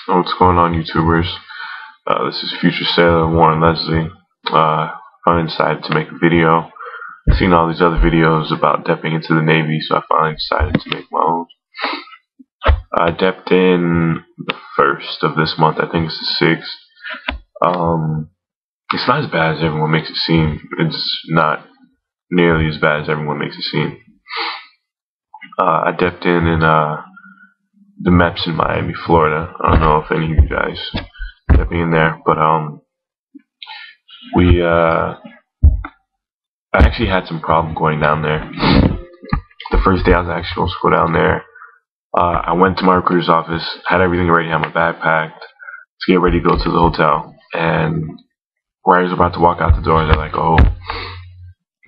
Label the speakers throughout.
Speaker 1: What's going on, YouTubers? This is Future Sailor Warren Leslie. Finally decided to make a video. I've seen all these other videos about depping into the Navy, so I finally decided to make my own. I depped in the 1st of this month. I think it's the 6th. It's not as bad as everyone makes it seem. It's not nearly as bad as everyone makes it seem. I depped in the MEPS in Miami, Florida. I don't know if any of you guys depped in there, but I actually had some problem going down there. The first day I was actually supposed to go down there, I went to my recruiter's office, had everything ready, had my bag packed to get ready to go to the hotel, and where I was about to walk out the door, they're like, "Oh,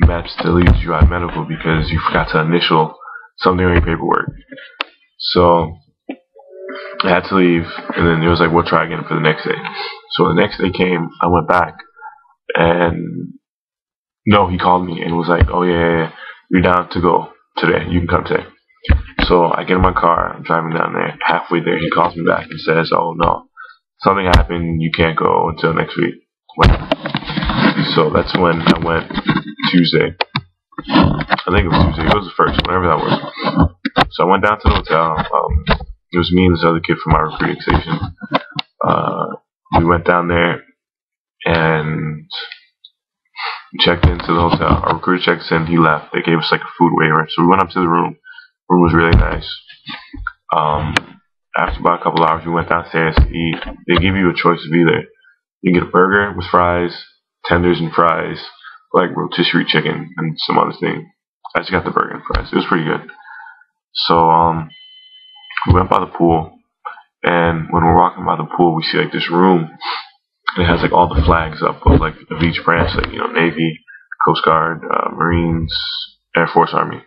Speaker 1: MEPS deleted you out of medical because you forgot to initial something on your paperwork." So I had to leave, and then it was like, "We'll try again for the next day." So the next day came, I went back, and no, he called me and was like, "Oh yeah, you're down to go today. You can come today." So I get in my car, I'm driving down there. Halfway there, he calls me back and says, "Oh no, something happened. You can't go until next week." So that's when I went Tuesday. I think it was Tuesday. It was the 1st, whatever that was. So I went down to the hotel. It was me and this other kid from my recruiting station. We went down there and checked into the hotel. Our recruiter checked us in. He left. They gave us like a food waiver. So we went up to the room. The room was really nice. After about a couple hours, we went downstairs to eat. They give you a choice of either you can get a burger with fries, tenders and fries, like rotisserie chicken and some other thing. I just got the burger and fries. It was pretty good. So we went by the pool, and when we're walking by the pool, we see like this room. It has like all the flags up of each branch, like Navy, Coast Guard, Marines, Air Force, Army,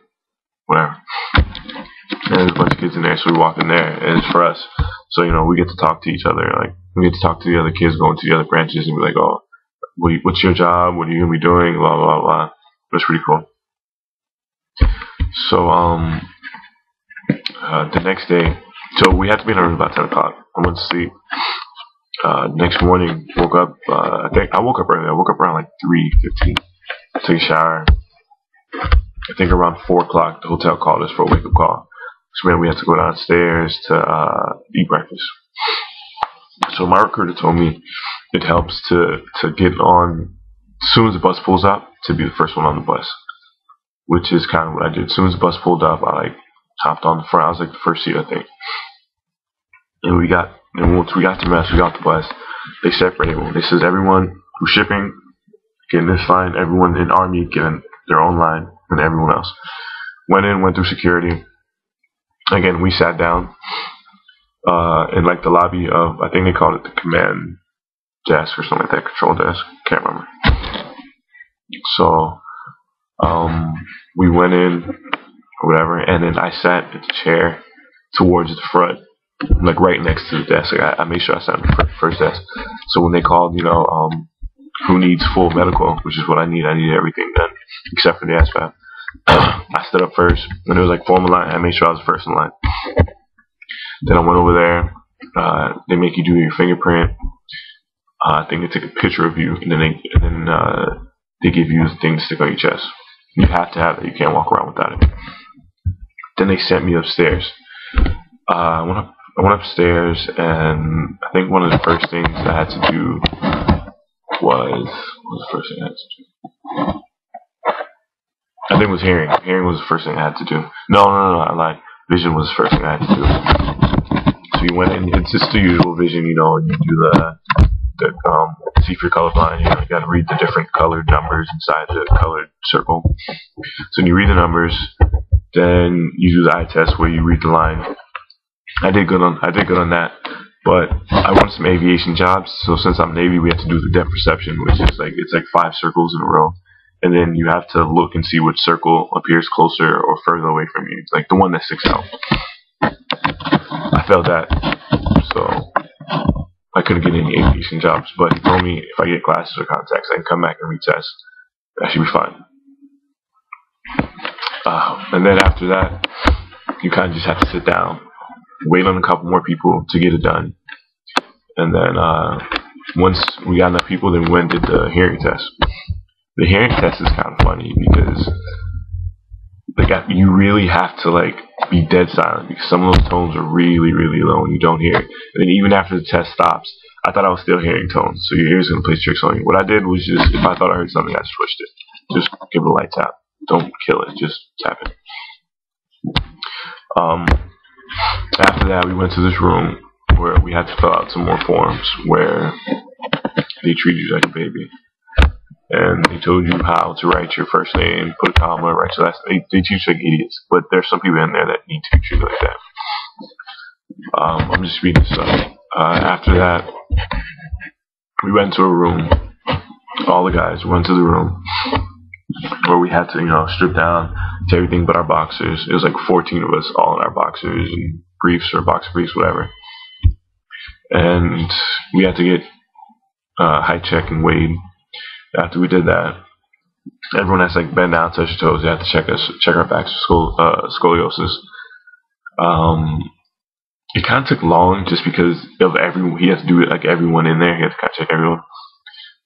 Speaker 1: whatever. And there's a bunch of kids in there, so we walk in there, and it's for us. So we get to talk to each other. Like we get to talk to the other kids going to the other branches, and be like, "Oh, what's your job? What are you gonna be doing?" Blah blah blah. It was pretty cool. So the next day, so we had to be in our room about 10 o'clock. I went to sleep. Next morning, woke up. I think I woke up early. I woke up around like 3:15. Took a shower. I think around 4 o'clock, the hotel called us for a wake up call. So then we had to go downstairs to eat breakfast. So my recruiter told me it helps to get on as soon as the bus pulls up to be the first one on the bus, which is kind of what I did. As soon as the bus pulled up, I hopped on the front. I was like the first seat, I think. And once we got to MEPS, we got the bus. They separated everyone. They says everyone who's shipping get in this line, everyone in Army get in their own line, and everyone else went through security. Again, we sat down in like the lobby of, I think they called it the command desk or something like that, control desk. Can't remember. So we went in or whatever, and then I sat in the chair towards the front, like right next to the desk. Like I made sure I sat on the first desk. So when they called, who needs full medical, which is what I need. I needed everything done except for the ASVAB. I stood up first. When it was like form a line, I made sure I was first in line. Then I went over there. They make you do your fingerprint. I think they take a picture of you, and then they give you the thing to stick on your chest. You have to have it. You can't walk around without it. Then they sent me upstairs. I went upstairs, and I think one of the first things I had to do was, what was the first thing I had to do? I think it was hearing. Hearing was the first thing I had to do. No, I lied. Vision was the first thing I had to do. So you went in, it's just the usual vision, you do the see if you're colorblind, you gotta read the different colored numbers inside the colored circle. So when you read the numbers, then you do the eye test where you read the line. I did good on that, but I wanted some aviation jobs, so since I'm Navy, we have to do the depth perception, which is it's like 5 circles in a row. And then you have to look and see which circle appears closer or further away from you. It's like the one that sticks out. I failed that, so I couldn't get any aviation jobs. But he told me if I get glasses or contacts, I can come back and retest. That should be fine. And then after that, you kind of just have to sit down, wait on a couple more people to get it done, And then once we got enough people, then we went and did the hearing test. The hearing test is kind of funny because you really have to like be dead silent because some of those tones are really, really low and you don't hear it. And then even after the test stops, I thought I was still hearing tones, so your ear's gonna play tricks on you. What I did was just, if I thought I heard something, I switched it. Just give it a light tap. Don't kill it. Just tap it. After that, we went to this room where we had to fill out some more forms where they treated you like a baby. And they told you how to write your first name, put a comma, write your last name. They teach you like idiots, but there's some people in there that need to be treated like that. I'm just reading this up. After that, we went to a room. All the guys went to the room where we had to, strip down to everything but our boxers. It was like 14 of us, all in our boxers and briefs or boxer briefs, whatever. And we had to get height check and weighed. After we did that, everyone has to bend down, touch your toes. They have to check our backs for scoliosis. It kind of took long just because of everyone. He had to do it like everyone in there. He had to kind of check everyone.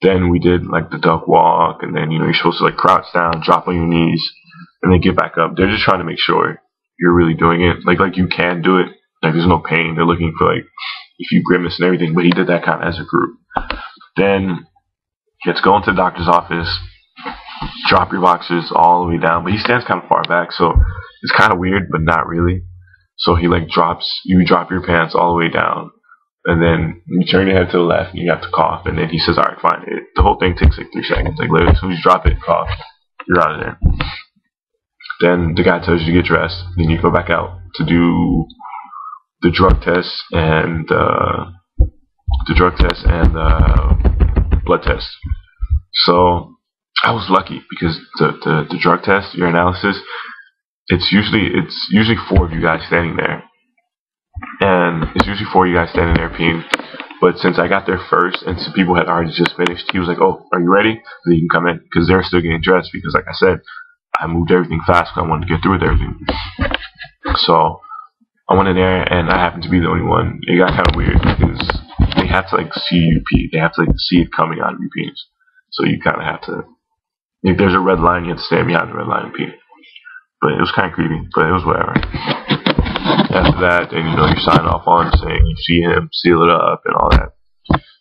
Speaker 1: Then we did like the duck walk, and then you're supposed to like crouch down, drop on your knees, and then get back up. They're just trying to make sure you're really doing it. Like you can do it. Like there's no pain. They're looking for like if you grimace and everything. But he did that kind of as a group. Then you have to go into the doctor's office, drop your boxers all the way down. But he stands kind of far back, so it's kind of weird, but not really. So he like you drop your pants all the way down, and then you turn your head to the left, and you have to cough, and then he says, all right, fine. The whole thing takes like 3 seconds. Like literally, as soon as you drop it, cough, you're out of there. Then the guy tells you to get dressed. Then you go back out to do the drug test and blood test. So I was lucky because the drug test, your analysis, it's usually 4 of you guys standing there, and it's usually 4 of you guys standing there peeing. But since I got there first and some people had already just finished, he was like, "Oh, are you ready? Then you can come in," because they're still getting dressed. Because like I said, I moved everything fast because I wanted to get through with everything. So I went in there, and I happened to be the only one. It got kind of weird because they have to like see you pee. They have to like see it coming out of your penis. So you kind of have to. If there's a red line, you have to stand behind the red line and pee. But it was kind of creepy, but it was whatever. After that, then you sign off on saying you see him, seal it up, and all that.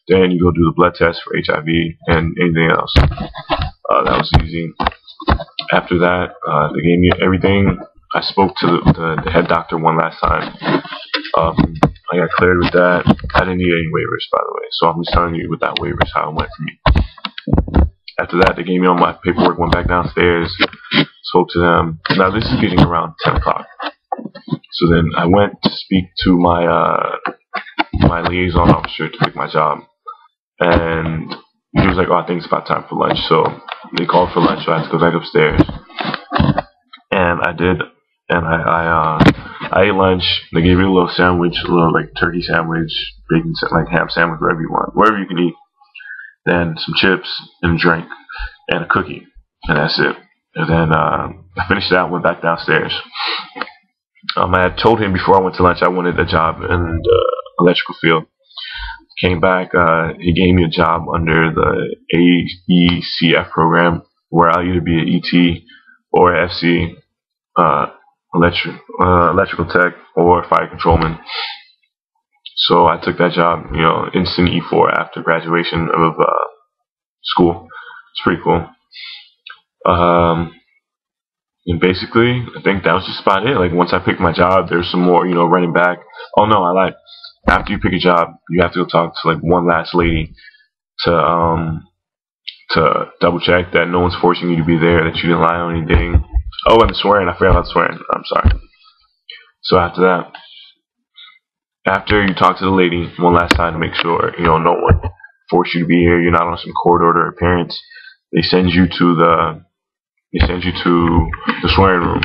Speaker 1: Then you go do the blood test for HIV and anything else. That was easy. After that, they gave me everything. I spoke to the head doctor one last time. I got cleared with that. I didn't need any waivers, by the way. So I'm just telling you without waivers how it went for me. After that, they gave me all my paperwork, went back downstairs, spoke to them. Now, this is getting around 10 o'clock. So then I went to speak to my my liaison officer to pick my job. And he was like, "Oh, I think it's about time for lunch." So they called for lunch, so I had to go back upstairs. And I did. And I ate lunch. They gave you a little sandwich, a little like turkey sandwich, bacon, like ham sandwich, whatever you want, whatever you can eat. Then some chips and a drink and a cookie, and that's it. And then I finished it out and went back downstairs. I had told him before I went to lunch I wanted a job in the electrical field. Came back, he gave me a job under the AECF program where I'll either be an ET or an FC, electrical tech or fire controlman. So I took that job, instant E4 after graduation of school. It's pretty cool. And basically, I think that was just about it. Like once I picked my job, there's some more, running back. Oh no, I lied. After you pick a job, you have to go talk to like one last lady to double check that no one's forcing you to be there, that you didn't lie on anything. Oh, and the swearing. I forgot about the swearing. I'm sorry. So after that, after you talk to the lady one last time to make sure no one forced you to be here, you're not on some court order appearance, they send you to the swearing room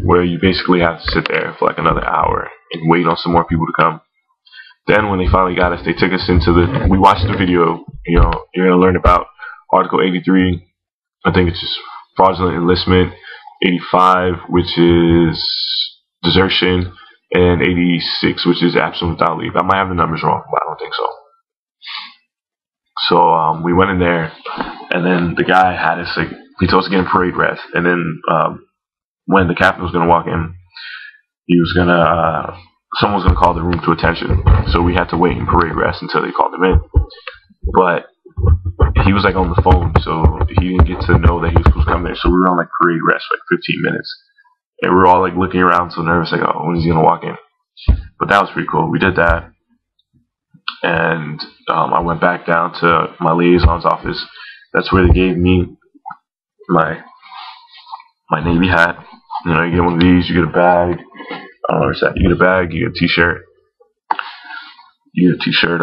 Speaker 1: where you basically have to sit there for like another hour and wait on some more people to come. Then when they finally got us, they took us into we watched the video. You're going to learn about Article 83. I think it's just fraudulent enlistment. 85, which is desertion, and 86, which is absent without leave. I might have the numbers wrong, but I don't think so. So we went in there, and then the guy had us like he told us to get in parade rest, and then when the captain was gonna walk in, he was gonna someone was gonna call the room to attention, so we had to wait in parade rest until they called him in. But he was like on the phone, so he didn't get to know that he was supposed to come there. So we were on like parade rest for like 15 minutes, and we were all like looking around, so nervous, like, oh, when is he gonna walk in? But that was pretty cool. We did that, and I went back down to my liaison's office. That's where they gave me my Navy hat. You know, you get one of these, you get a bag. I don't know what's that. You get a bag, you get a T-shirt. You get a T-shirt.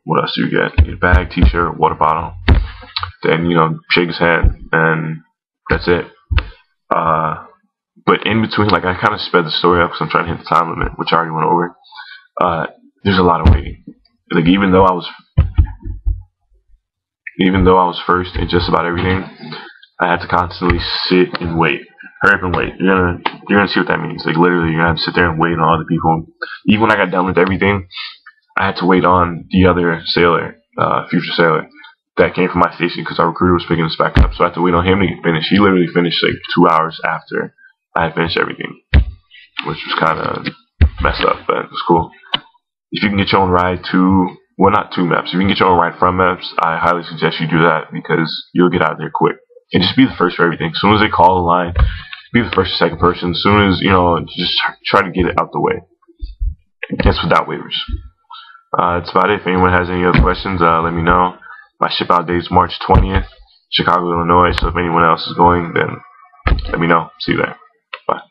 Speaker 1: What else do you get? You get a bag, T-shirt, water bottle. Then shake his hand, and that's it. But in between, like I kind of sped the story up because I'm trying to hit the time limit, which I already went over. There's a lot of waiting. Like even though I was first in just about everything, I had to constantly sit and wait. Hurry up and wait. You're gonna see what that means. Like literally, you're gonna have to sit there and wait on other people. Even when I got done with everything, I had to wait on the other sailor, future sailor, that came from my station because our recruiter was picking us back up. So I had to wait on him to get finished. He literally finished like 2 hours after I had finished everything, which was kind of messed up, but it was cool. If you can get your own ride not to MEPS, if you can get your own ride from MEPS, I highly suggest you do that because you'll get out of there quick. And just be the first for everything. As soon as they call the line, be the first or second person. As soon as, just try to get it out the way. It's without waivers. That's about it. If anyone has any other questions, let me know. My ship out date is March 20th, Chicago, Illinois. So if anyone else is going, then let me know. See you there. Bye.